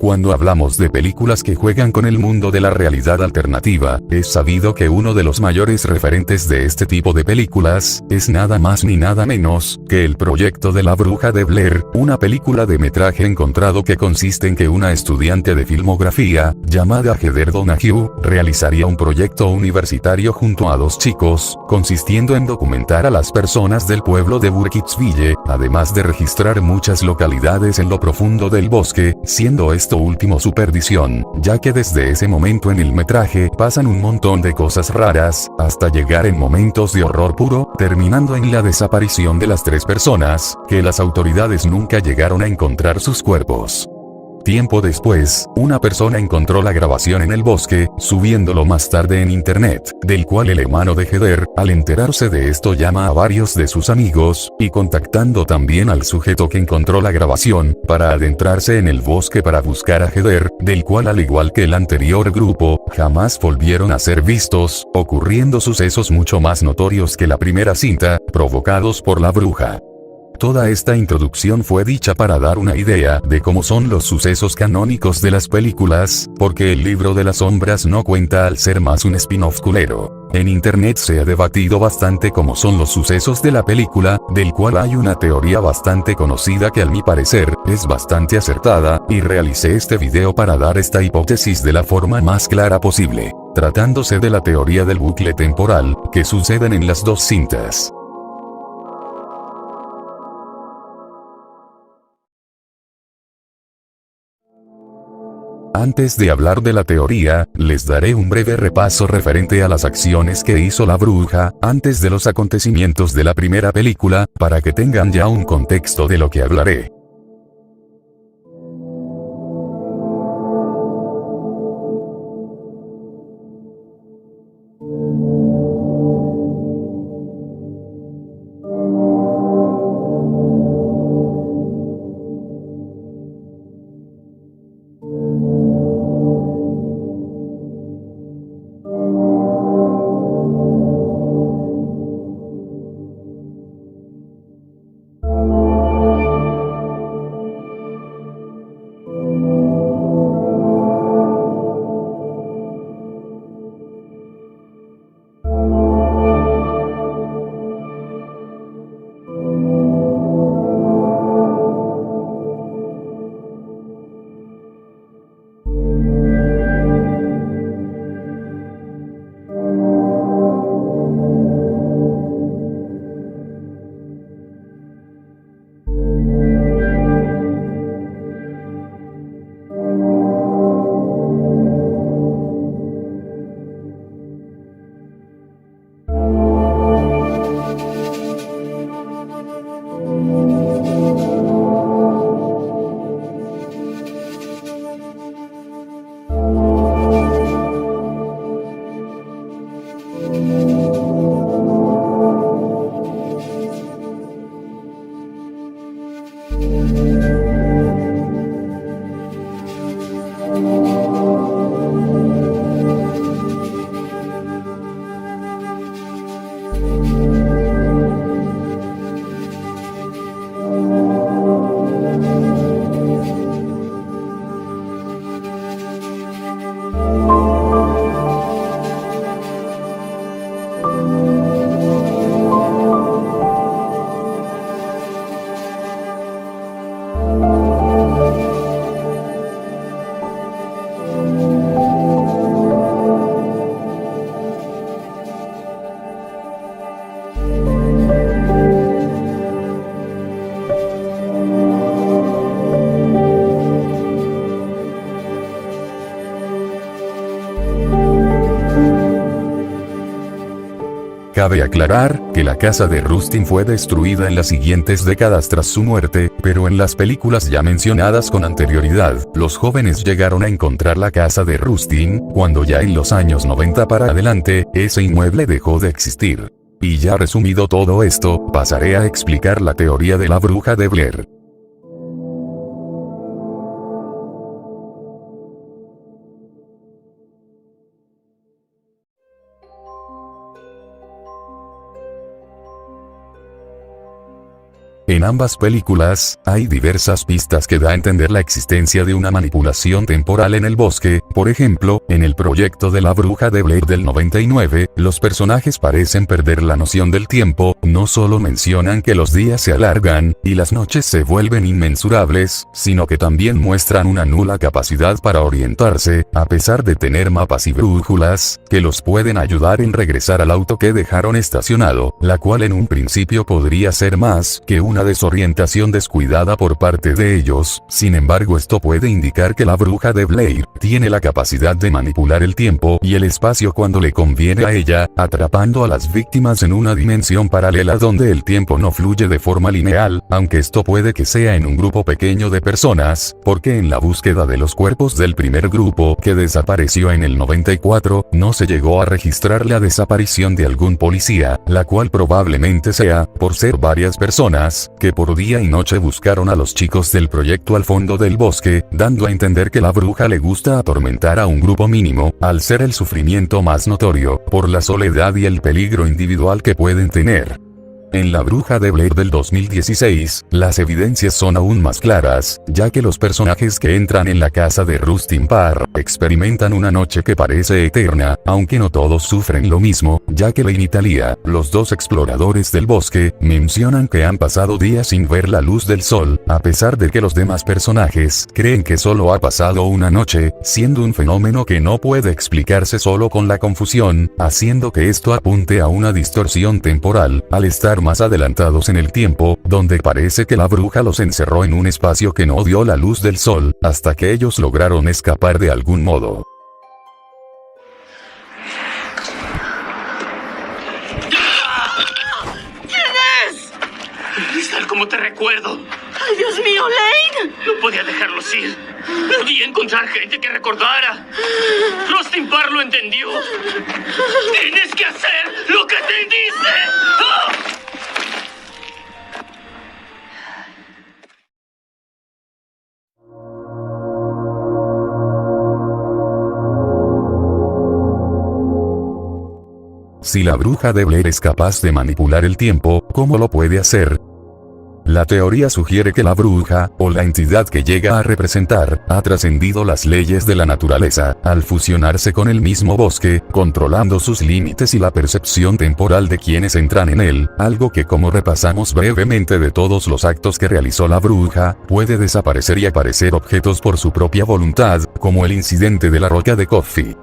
Cuando hablamos de películas que juegan con el mundo de la realidad alternativa, es sabido que uno de los mayores referentes de este tipo de películas, es nada más ni nada menos, que el proyecto de La Bruja de Blair, una película de metraje encontrado que consiste en que una estudiante de filmografía, llamada Heather Donahue, realizaría un proyecto universitario junto a dos chicos, consistiendo en documentar a las personas del pueblo de Burkittsville, además de registrar muchas localidades en lo profundo del bosque, siendo esto último su perdición, ya que desde ese momento en el metraje pasan un montón de cosas raras, hasta llegar en momentos de horror puro, terminando en la desaparición de las tres personas, que las autoridades nunca llegaron a encontrar sus cuerpos. Tiempo después, una persona encontró la grabación en el bosque, subiéndolo más tarde en internet, del cual el hermano de Heather, al enterarse de esto llama a varios de sus amigos, y contactando también al sujeto que encontró la grabación, para adentrarse en el bosque para buscar a Heather, del cual al igual que el anterior grupo, jamás volvieron a ser vistos, ocurriendo sucesos mucho más notorios que la primera cinta, provocados por la bruja. Toda esta introducción fue dicha para dar una idea de cómo son los sucesos canónicos de las películas, porque el libro de las sombras no cuenta al ser más un spin-off culero. En internet se ha debatido bastante cómo son los sucesos de la película, del cual hay una teoría bastante conocida que a mi parecer, es bastante acertada, y realicé este video para dar esta hipótesis de la forma más clara posible, tratándose de la teoría del bucle temporal, que suceden en las dos cintas. Antes de hablar de la teoría, les daré un breve repaso referente a las acciones que hizo la bruja, antes de los acontecimientos de la primera película, para que tengan ya un contexto de lo que hablaré. Cabe aclarar, que la casa de Rustin fue destruida en las siguientes décadas tras su muerte, pero en las películas ya mencionadas con anterioridad, los jóvenes llegaron a encontrar la casa de Rustin, cuando ya en los años 90 para adelante, ese inmueble dejó de existir. Y ya resumido todo esto, pasaré a explicar la teoría de la bruja de Blair. En ambas películas, hay diversas pistas que da a entender la existencia de una manipulación temporal en el bosque. Por ejemplo, en el proyecto de la bruja de Blair del 99, los personajes parecen perder la noción del tiempo, no solo mencionan que los días se alargan, y las noches se vuelven inmensurables, sino que también muestran una nula capacidad para orientarse, a pesar de tener mapas y brújulas, que los pueden ayudar en regresar al auto que dejaron estacionado, la cual en un principio podría ser más que una desorientación descuidada por parte de ellos. Sin embargo, esto puede indicar que la bruja de Blair tiene la capacidad de manipular el tiempo y el espacio cuando le conviene a ella, atrapando a las víctimas en una dimensión paralela donde el tiempo no fluye de forma lineal, aunque esto puede que sea en un grupo pequeño de personas, porque en la búsqueda de los cuerpos del primer grupo que desapareció en el 94, no se llegó a registrar la desaparición de algún policía, la cual probablemente sea, por ser varias personas, que por día y noche buscaron a los chicos del proyecto al fondo del bosque, dando a entender que la bruja le gusta atormentar a un grupo mínimo, al ser el sufrimiento más notorio, por la soledad y el peligro individual que pueden tener. En La bruja de Blair del 2016, las evidencias son aún más claras, ya que los personajes que entran en la casa de Rustin Parr experimentan una noche que parece eterna, aunque no todos sufren lo mismo, ya que Lane y Talia, los dos exploradores del bosque, mencionan que han pasado días sin ver la luz del sol, a pesar de que los demás personajes creen que solo ha pasado una noche, siendo un fenómeno que no puede explicarse solo con la confusión, haciendo que esto apunte a una distorsión temporal, al estar más adelantados en el tiempo, donde parece que la bruja los encerró en un espacio que no dio la luz del sol, hasta que ellos lograron escapar de algún modo. ¿Quién es? Es tal como te recuerdo. ¡Ay, Dios mío, Lane! No podía dejarlos ir. Podía encontrar gente que recordara. Rustin Parr lo entendió. Tienes que hacer lo que te dice. ¡Ah! Si la bruja de Blair es capaz de manipular el tiempo, ¿cómo lo puede hacer? La teoría sugiere que la bruja, o la entidad que llega a representar, ha trascendido las leyes de la naturaleza, al fusionarse con el mismo bosque, controlando sus límites y la percepción temporal de quienes entran en él, algo que, como repasamos brevemente de todos los actos que realizó la bruja, puede desaparecer y aparecer objetos por su propia voluntad, como el incidente de la roca de Coffee.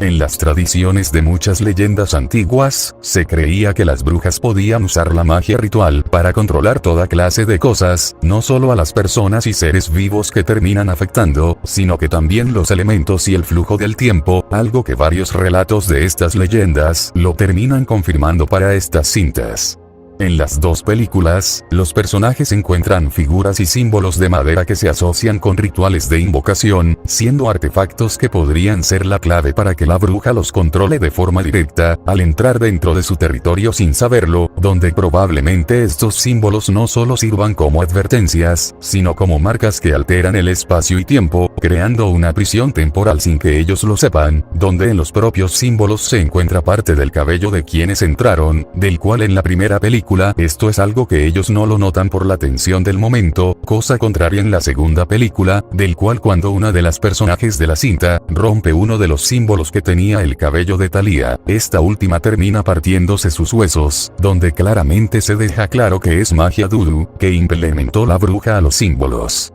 En las tradiciones de muchas leyendas antiguas, se creía que las brujas podían usar la magia ritual para controlar toda clase de cosas, no solo a las personas y seres vivos que terminan afectando, sino que también los elementos y el flujo del tiempo, algo que varios relatos de estas leyendas lo terminan confirmando para estas cintas. En las dos películas, los personajes encuentran figuras y símbolos de madera que se asocian con rituales de invocación, siendo artefactos que podrían ser la clave para que la bruja los controle de forma directa, al entrar dentro de su territorio sin saberlo, donde probablemente estos símbolos no solo sirvan como advertencias, sino como marcas que alteran el espacio y tiempo, creando una prisión temporal sin que ellos lo sepan, donde en los propios símbolos se encuentra parte del cabello de quienes entraron, del cual en la primera película esto es algo que ellos no lo notan por la tensión del momento, cosa contraria en la segunda película, del cual cuando una de las personajes de la cinta rompe uno de los símbolos que tenía el cabello de Talia, esta última termina partiéndose sus huesos, donde claramente se deja claro que es magia vudú, que implementó la bruja a los símbolos.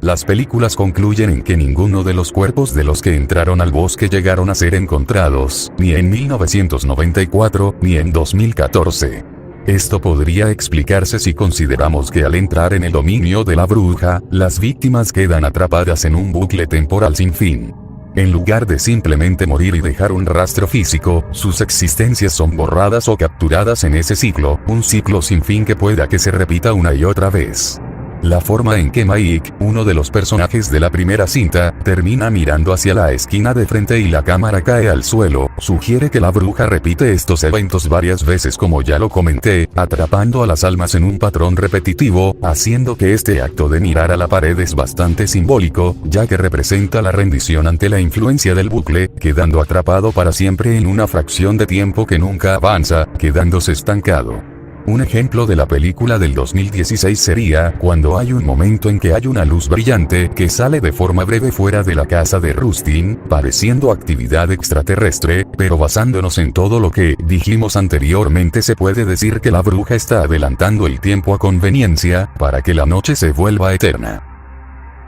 Las películas concluyen en que ninguno de los cuerpos de los que entraron al bosque llegaron a ser encontrados, ni en 1994, ni en 2014. Esto podría explicarse si consideramos que al entrar en el dominio de la bruja, las víctimas quedan atrapadas en un bucle temporal sin fin. En lugar de simplemente morir y dejar un rastro físico, sus existencias son borradas o capturadas en ese ciclo, un ciclo sin fin que pueda que se repita una y otra vez. La forma en que Mike, uno de los personajes de la primera cinta, termina mirando hacia la esquina de frente y la cámara cae al suelo, sugiere que la bruja repite estos eventos varias veces como ya lo comenté, atrapando a las almas en un patrón repetitivo, haciendo que este acto de mirar a la pared es bastante simbólico, ya que representa la rendición ante la influencia del bucle, quedando atrapado para siempre en una fracción de tiempo que nunca avanza, quedándose estancado. Un ejemplo de la película del 2016 sería cuando hay un momento en que hay una luz brillante que sale de forma breve fuera de la casa de Rustin, pareciendo actividad extraterrestre, pero basándonos en todo lo que dijimos anteriormente se puede decir que la bruja está adelantando el tiempo a conveniencia, para que la noche se vuelva eterna.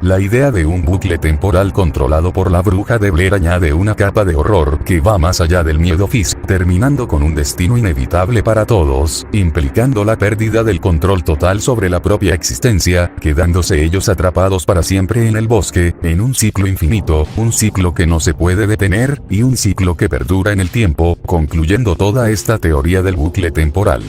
La idea de un bucle temporal controlado por la bruja de Blair añade una capa de horror que va más allá del miedo físico, terminando con un destino inevitable para todos, implicando la pérdida del control total sobre la propia existencia, quedándose ellos atrapados para siempre en el bosque, en un ciclo infinito, un ciclo que no se puede detener, y un ciclo que perdura en el tiempo, concluyendo toda esta teoría del bucle temporal.